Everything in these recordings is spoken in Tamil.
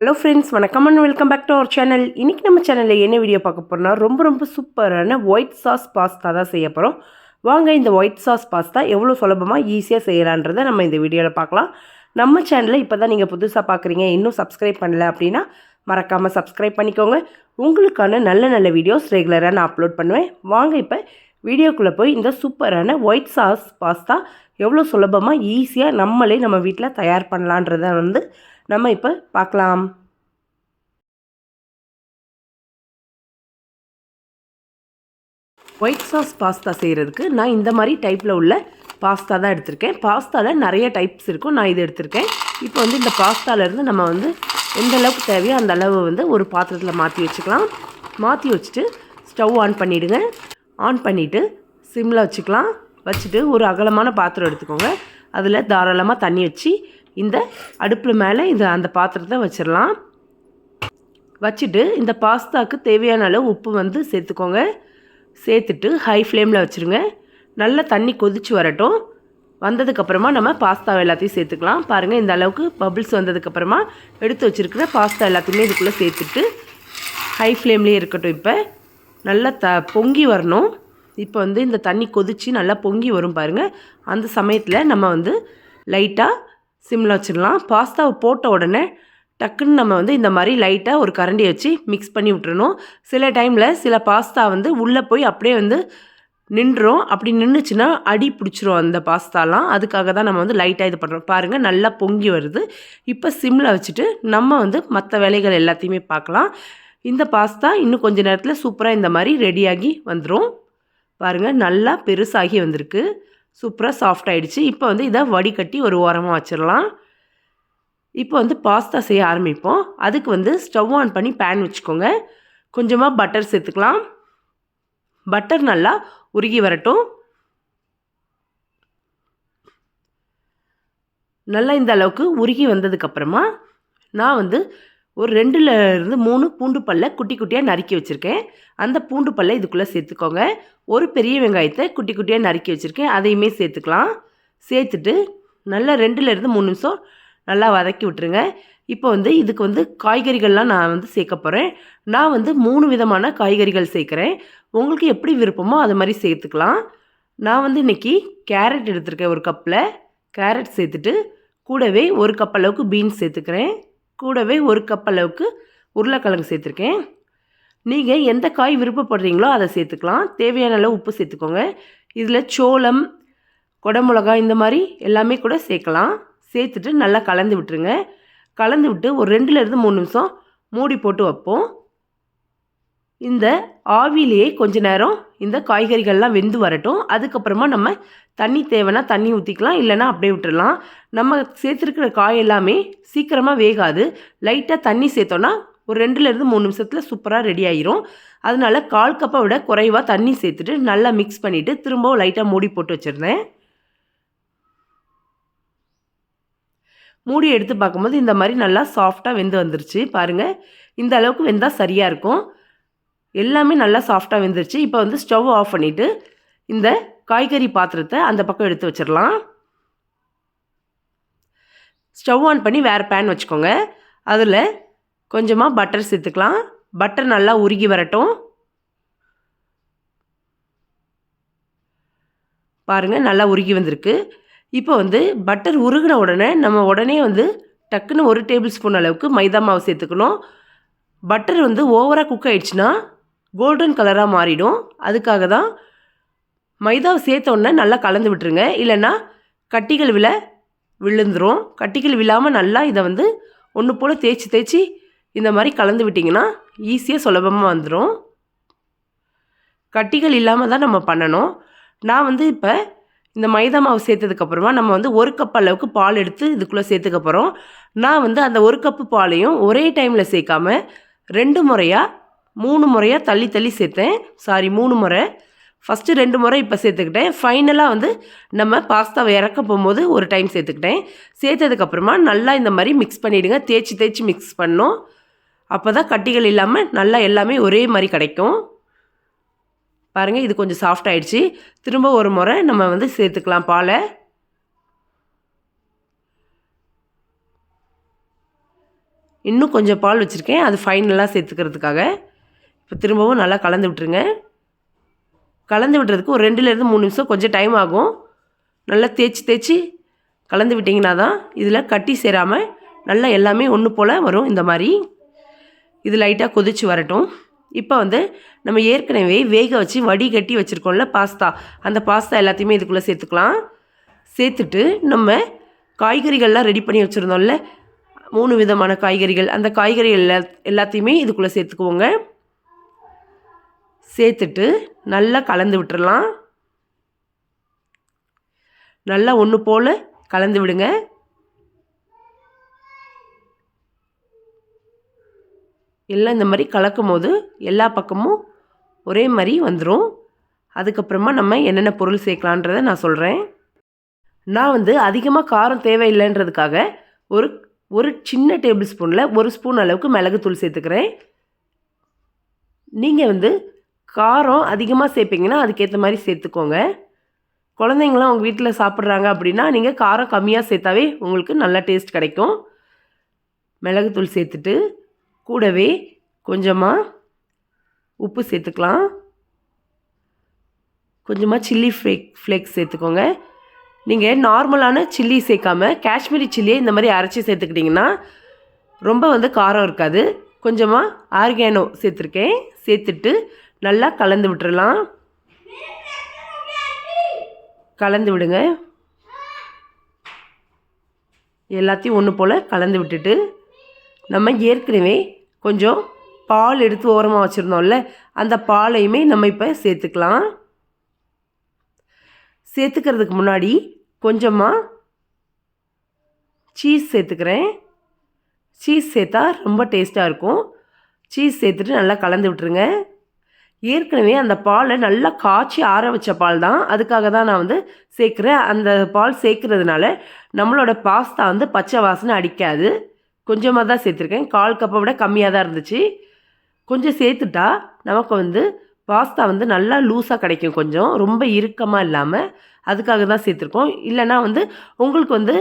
ஹலோ ஃப்ரெண்ட்ஸ், வணக்கம் and welcome back to our channel. இன்றைக்கி நம்ம சேனலில் என்ன வீடியோ பார்க்க போகிறோம்னா ரொம்ப சூப்பரான ஒயிட் சாஸ் பாஸ்தா தான் செய்ய போகிறோம். வாங்க இந்த ஒயிட் சாஸ் பாஸ்தா எவ்வளோ சுலபமாக ஈஸியாக செய்யலான்றதை நம்ம இந்த வீடியோவில் பார்க்கலாம். நம்ம சேனலில் இப்போ தான் நீங்கள் புதுசாக பார்க்குறீங்க, இன்னும் சப்ஸ்கிரைப் பண்ணல அப்படின்னா மறக்காமல் சப்ஸ்கிரைப் பண்ணிக்கோங்க. உங்களுக்கான நல்ல வீடியோஸ் ரெகுலராக நான் அப்லோட் பண்ணுவேன். வாங்க இப்போ வீடியோக்குள்ளே போய் இந்த சூப்பரான ஒயிட் சாஸ் பாஸ்தா எவ்வளோ சுலபமாக ஈஸியாக நம்மளே நம்ம வீட்டில் தயார் பண்ணலான்றதை நம்ம இப்போ பார்க்கலாம். ஒயிட் சாஸ் பாஸ்தா செய்கிறதுக்கு நான் இந்த மாதிரி டைப்பில் உள்ள பாஸ்தா தான் எடுத்திருக்கேன். பாஸ்தாவில் நிறைய டைப்ஸ் இருக்கும், நான் இது எடுத்திருக்கேன். இப்போ இந்த பாஸ்தாவிலேருந்து நம்ம எந்த அளவுக்கு தேவையோ அந்த அளவு ஒரு பாத்திரத்தில் மாற்றி வச்சுக்கலாம். மாற்றி வச்சுட்டு ஸ்டவ் ஆன் பண்ணிவிடுங்க. ஆன் பண்ணிவிட்டு சிம்மில் வச்சுக்கலாம். வச்சுட்டு ஒரு அகலமான பாத்திரம் எடுத்துக்கோங்க. அதில் தாராளமாக தண்ணி வச்சு இந்த அடுப்பில் மேலே அந்த பாத்திரத்தை வச்சிடலாம். வச்சுட்டு இந்த பாஸ்தாவுக்கு தேவையான அளவு உப்பு சேர்த்துக்கோங்க. சேர்த்துட்டு ஹை ஃப்ளேமில் வச்சுருங்க. நல்லா தண்ணி கொதித்து வரட்டும். வந்ததுக்கப்புறமா நம்ம பாஸ்தா எல்லாத்தையும் சேர்த்துக்கலாம். பாருங்கள், இந்த அளவுக்கு பபிள்ஸ் வந்ததுக்கப்புறமா எடுத்து வச்சுருக்கிற பாஸ்தா எல்லாத்தையுமே இதுக்குள்ளே சேர்த்துட்டு ஹை ஃப்ளேம்லேயே இருக்கட்டும். இப்போ நல்லா பொங்கி வரணும். இப்போ இந்த தண்ணி கொதித்து நல்லா பொங்கி வரும் பாருங்கள். அந்த சமயத்தில் நம்ம லைட்டாக சிம்மில் வச்சிடலாம். பாஸ்தாவை போட்ட உடனே டக்குன்னு நம்ம இந்த மாதிரி லைட்டாக ஒரு கரண்டி வச்சு மிக்ஸ் பண்ணி விட்டுறணும். சில டைமில் சில பாஸ்தா உள்ளே போய் அப்படியே நின்றும். அப்படி நின்றுச்சுன்னா அடி பிடிச்சிரும் அந்த பாஸ்தாலாம். அதுக்காக தான் நம்ம லைட்டாக இது பண்ணுறோம். பாருங்கள், நல்லா பொங்கி வருது. இப்போ சிம்மில் வச்சுட்டு நம்ம மற்ற வேலைகள் எல்லாத்தையுமே பார்க்கலாம். இந்த பாஸ்தா இன்னும் கொஞ்சம் நேரத்தில் சூப்பராக இந்த மாதிரி ரெடியாகி வந்துடும். பாருங்கள், நல்லா பெருசாகி வந்திருக்கு. சூப்பராக சாஃப்ட் ஆகிடுச்சு. இப்போ இதை வடிகட்டி ஒரு ஓரமாக வச்சிடலாம். இப்போ பாஸ்தா செய்ய ஆரம்பிப்போம். அதுக்கு ஸ்டவ் ஆன் பண்ணி பேன் வச்சுக்கோங்க. கொஞ்சமாக பட்டர் சேர்த்துக்கலாம். பட்டர் நல்லா உருகி வரட்டும். நல்லா இந்த அளவுக்கு உருகி வந்ததுக்கப்புறமா நான் ஒரு 2லேருந்து 3 பூண்டு பல்லை குட்டி குட்டியாக நறுக்கி வச்சுருக்கேன். அந்த பூண்டு பல்லை இதுக்குள்ளே சேர்த்துக்கோங்க. ஒரு பெரிய வெங்காயத்தை குட்டி குட்டியாக நறுக்கி வச்சுருக்கேன், அதையுமே சேர்த்துக்கலாம். சேர்த்துட்டு நல்லா 2லேருந்து 3 நிமிஷம் நல்லா வதக்கி விட்டுருங்க. இப்போ இதுக்கு காய்கறிகள்லாம் நான் சேர்க்க போகிறேன். நான் 3 விதமான காய்கறிகள் சேர்க்குறேன். உங்களுக்கு எப்படி விருப்பமோ அது மாதிரி சேர்த்துக்கலாம். நான் இன்றைக்கி கேரட் எடுத்துருக்கேன். ஒரு கப்பில் கேரட் சேர்த்துட்டு கூடவே 1 கப் அளவுக்கு பீன்ஸ் சேர்த்துக்கிறேன். கூடவே 1 கப் அளவுக்கு உருளைக்கிழங்கு சேர்த்துருக்கேன். நீங்கள் எந்த காய் விருப்பப்படுறீங்களோ அதை சேர்த்துக்கலாம். தேவையான அளவு உப்பு சேர்த்துக்கோங்க. இதில் சோளம், குடமிளகாய் இந்த மாதிரி எல்லாமே கூட சேர்க்கலாம். சேர்த்துட்டு நல்லா கலந்து விட்டுருங்க. கலந்து விட்டு ஒரு 2லேருந்து 3 நிமிஷம் மூடி போட்டு வைப்போம். இந்த ஆவிலேயே கொஞ்ச நேரம் இந்த காய்கறிகள்லாம் வெந்து வரட்டும். அதுக்கப்புறமா நம்ம தண்ணி தேவைன்னா தண்ணி ஊற்றிக்கலாம், இல்லைனா அப்படியே விட்டுடலாம். நம்ம சேர்த்துருக்கிற காய் எல்லாமே சீக்கிரமாக வேகாது. லைட்டாக தண்ணி சேர்த்தோன்னா ஒரு 2லேருந்து 3 நிமிஷத்தில் சூப்பராக ரெடி ஆகிரும். அதனால் 1/4 கப்பை விட குறைவாக தண்ணி சேர்த்துட்டு நல்லா மிக்ஸ் பண்ணிவிட்டு திரும்பவும் லைட்டாக மூடி போட்டு வச்சுருந்தேன். மூடி எடுத்து பார்க்கும்போது இந்த மாதிரி நல்லா சாஃப்டாக வெந்து வந்துருச்சு. பாருங்கள், இந்த அளவுக்கு வெந்தால் சரியாக இருக்கும். எல்லாமே நல்லா சாஃப்டாக வெந்துருச்சு. இப்போ ஸ்டவ் ஆஃப் பண்ணிவிட்டு இந்த காய்கறி பாத்திரத்தை அந்த பக்கம் எடுத்து வச்சிடலாம். ஸ்டவ் ஆன் பண்ணி வேறு பேன் வச்சுக்கோங்க. அதில் கொஞ்சமாக பட்டர் சேர்த்துக்கலாம். பட்டர் நல்லா உருகி வரட்டும். பாருங்கள், நல்லா உருகி வந்திருக்கு. இப்போ பட்டர் உருகின உடனே நம்ம உடனே டக்குன்னு 1 டேபிள் ஸ்பூன் அளவுக்கு மைதா மாவு சேர்த்துக்கணும். பட்டர் ஓவராக குக் ஆகிடுச்சுன்னா கோல்டன் கலராக மாறிடும். அதுக்காக தான் மைதாவை சேர்த்த உடனே நல்லா கலந்து விட்டுருங்க. இல்லைன்னா கட்டிகள் விழுந்துடும். கட்டிகள் விழாமல் நல்லா இதை ஒன்று போல் தேய்ச்சி இந்த மாதிரி கலந்து விட்டிங்கன்னா ஈஸியாக சுலபமாக வந்துடும். கட்டிகள் இல்லாமல் தான் நம்ம பண்ணணும். நான் இப்போ இந்த மைதா மாவு சேர்த்ததுக்கப்புறமா நம்ம 1 கப் அளவுக்கு பால் எடுத்து இதுக்குள்ளே சேர்த்துக்க போகிறோம். நான் அந்த 1 கப்பு பாலையும் ஒரே டைமில் சேர்க்காம 2 முறையாக 3 முறையாக தள்ளி சேர்த்தேன். 3 முறை. ஃபஸ்ட்டு 2 முறை இப்போ சேர்த்துக்கிட்டேன். ஃபைனலாக நம்ம பாஸ்தாவை இறக்க போகும்போது ஒரு டைம் சேர்த்துக்கிட்டேன். சேர்த்ததுக்கப்புறமா நல்லா இந்த மாதிரி மிக்ஸ் பண்ணிவிடுங்க. தேய்ச்சி மிக்ஸ் பண்ணணும். அப்போ தான் கட்டிகள் இல்லாமல் நல்லா எல்லாமே ஒரே மாதிரி கிடைக்கும். பாருங்கள், இது கொஞ்சம் சாஃப்ட் ஆகிடுச்சு. திரும்ப ஒரு முறை நம்ம சேர்த்துக்கலாம் பாலை. இன்னும் கொஞ்சம் பால் வச்சுருக்கேன், அது ஃபைனலாக சேர்த்துக்கிறதுக்காக. இப்போ திரும்பவும் நல்லா கலந்து விட்டுருங்க. கலந்து விடுறதுக்கு ஒரு 2லேருந்து 3 நிமிஷம் கொஞ்சம் டைம் ஆகும். நல்லா தேய்ச்சி கலந்து விட்டிங்கன்னா தான் இதில் கட்டி சேராமல் நல்லா எல்லாமே ஒன்று போல் வரும். இந்த மாதிரி இது லைட்டாக கொதித்து வரட்டும். இப்போ வந்து நம்ம ஏற்கனவே வேக வச்சு வடிகட்டி வச்சுருக்கோம்ல பாஸ்தா, அந்த பாஸ்தா எல்லாத்தையுமே இதுக்குள்ளே சேர்த்துக்கலாம். சேர்த்துட்டு நம்ம காய்கறிகள்லாம் ரெடி பண்ணி வச்சுருந்தோம்ல, 3 விதமான காய்கறிகள், அந்த காய்கறிகள் எல்லாத்தையுமே இதுக்குள்ளே சேர்த்துக்குவோங்க. சேர்த்துட்டு நல்லா கலந்து விட்டுறலாம். நல்லா ஒன்று போல் கலந்து விடுங்க. எல்லாம் இந்த மாதிரி கலக்கும் போது எல்லா பக்கமும் ஒரே மாதிரி வந்துடும். அதுக்கப்புறமா நம்ம என்னென்ன பொருள் சேர்க்கலான்றதை நான் சொல்கிறேன். நான் வந்து அதிகமாக காரம் தேவையில்லைன்றதுக்காக ஒரு சின்ன டேபிள் ஸ்பூனில் 1 ஸ்பூன் அளவுக்கு மிளகுத்தூள் சேர்த்துக்கிறேன். நீங்கள் வந்து காரம் அதிகமாக சேர்ப்பீங்கன்னா அதுக்கேற்ற மாதிரி சேர்த்துக்கோங்க. குழந்தைங்களாம் உங்கள் வீட்டில் சாப்பிட்றாங்க அப்படின்னா நீங்கள் காரம் கம்மியாக சேர்த்தாவே உங்களுக்கு நல்ல டேஸ்ட் கிடைக்கும். மிளகுத்தூள் சேர்த்துட்டு கூடவே கொஞ்சமாக உப்பு சேர்த்துக்கலாம். கொஞ்சமாக சில்லி ஃப்ளேக்ஸ் சேர்த்துக்கோங்க. நீங்கள் நார்மலான சில்லி சேர்க்காம காஷ்மீரி சில்லியை இந்த மாதிரி அரைச்சி சேர்த்துக்கிட்டிங்கன்னா ரொம்ப வந்து காரம் இருக்காது. கொஞ்சமாக ஆர்கானோ சேர்த்துருக்கேன். சேர்த்துட்டு நல்லா கலந்து விட்டுறலாம். கலந்து விடுங்க. எல்லாத்தையும் ஒன்று போல் கலந்து விட்டுட்டு நம்ம ஏற்கனவே கொஞ்சம் பால் எடுத்து ஓரமாக வச்சுருந்தோம்ல, அந்த பாலையுமே நம்ம இப்போ சேர்த்துக்கலாம். சேர்த்துக்கிறதுக்கு முன்னாடி கொஞ்சமாக சீஸ் சேர்த்துக்கிறேன். சீஸ் சேர்த்தா ரொம்ப டேஸ்ட்டாக இருக்கும். சீஸ் சேர்த்துட்டு நல்லா கலந்து விட்டுருங்க. ஏற்கனவே அந்த பாலை நல்லா காய்ச்சி ஆற வச்ச பால் தான், அதுக்காக தான் நான் வந்து சேர்க்குறேன். அந்த பால் சேர்க்குறதுனால நம்மளோட பாஸ்தா வந்து பச்சை வாசனை அடிக்காது. கொஞ்சமாக தான் சேர்த்துருக்கேன், 1/4 கப்பை விட கம்மியாக தான் இருந்துச்சு. கொஞ்சம் சேர்த்துட்டா நமக்கு வந்து பாஸ்தா வந்து நல்லா லூஸாக கிடைக்கும், கொஞ்சம் ரொம்ப இறுக்கமாக இல்லாமல். அதுக்காக தான் சேர்த்துருக்கோம். இல்லைனா வந்து உங்களுக்கு வந்து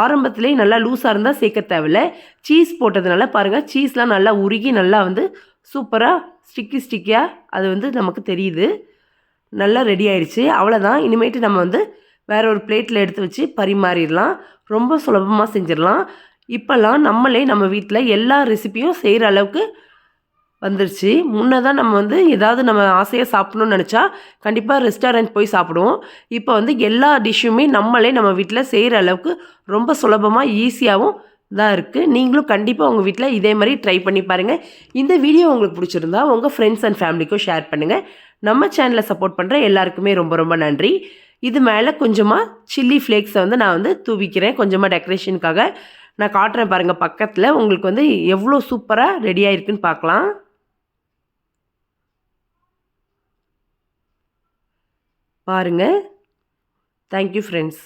ஆரம்பத்துலேயே நல்லா லூஸாக இருந்தால் சேர்க்க தேவையில்ல. சீஸ் போட்டதுனால பாருங்கள், சீஸ்லாம் நல்லா உருகி நல்லா வந்து சூப்பராக ஸ்டிக்கியாக அது வந்து நமக்கு தெரியுது. நல்லா ரெடி ஆயிடுச்சு. அவ்வளோதான். இனிமேட்டு நம்ம வந்து வேறு ஒரு பிளேட்டில் எடுத்து வச்சு பரிமாறிடலாம். ரொம்ப சுலபமாக செஞ்சிடலாம். இப்போல்லாம் நம்மளே நம்ம வீட்டில் எல்லா ரெசிப்பியும் செய்கிற அளவுக்கு வந்துருச்சு. முன்னே தான் நம்ம வந்து ஏதாவது நம்ம ஆசையாக சாப்பிட்ணுன்னு நினச்சா கண்டிப்பாக ரெஸ்டாரண்ட் போய் சாப்பிடுவோம். இப்போ வந்து எல்லா டிஷ்ஷுமே நம்மளே நம்ம வீட்டில் செய்கிற அளவுக்கு ரொம்ப சுலபமாக ஈஸியாகவும் தான் இருக்குது. நீங்களும் கண்டிப்பாக உங்கள் வீட்டில் இதே மாதிரி ட்ரை பண்ணி பாருங்கள். இந்த வீடியோ உங்களுக்கு பிடிச்சிருந்தா உங்கள் ஃப்ரெண்ட்ஸ் அண்ட் ஃபேமிலிக்கும் ஷேர் பண்ணுங்கள். நம்ம சேனலை சப்போர்ட் பண்ணுற எல்லாருக்குமே ரொம்ப ரொம்ப நன்றி. இது மேலே கொஞ்சமாக சில்லி ஃப்ளேக்ஸை வந்து நான் வந்து தூவிக்கிறேன், கொஞ்சமாக டெக்கரேஷனுக்காக. நான் காட்டுறேன் பாருங்கள் பக்கத்தில். உங்களுக்கு வந்து எவ்வளோ சூப்பராக ரெடி ஆகிருக்குன்னு பார்க்கலாம். பாருங்கள். Thank you friends.